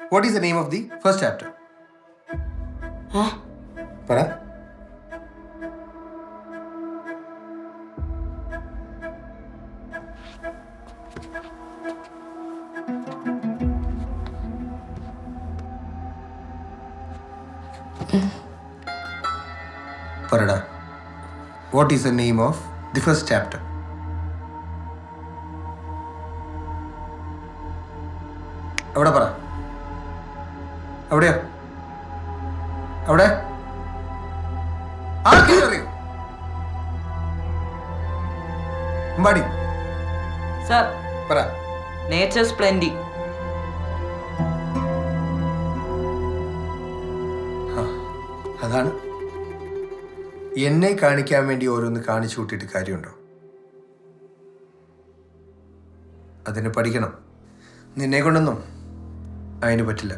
What is the name of the first chapter? പറ. പറടാ. What is the name of the first chapter? അവിടെ പറ. അവിടെയോ? അവിടെ ആർക്കെങ്കിലും അറിയോ? അമ്പാടി സർ, പറ. നേച്ചർ സ്പ്ലെൻഡി. അതാണ്. എന്നെ കാണിക്കാൻ വേണ്ടി ഓരോന്ന് കാണിച്ചു കൂട്ടിയിട്ട് കാര്യമുണ്ടോ? അതിന് പഠിക്കണം. നിന്നെ കൊണ്ടൊന്നും അതിന് പറ്റില്ല.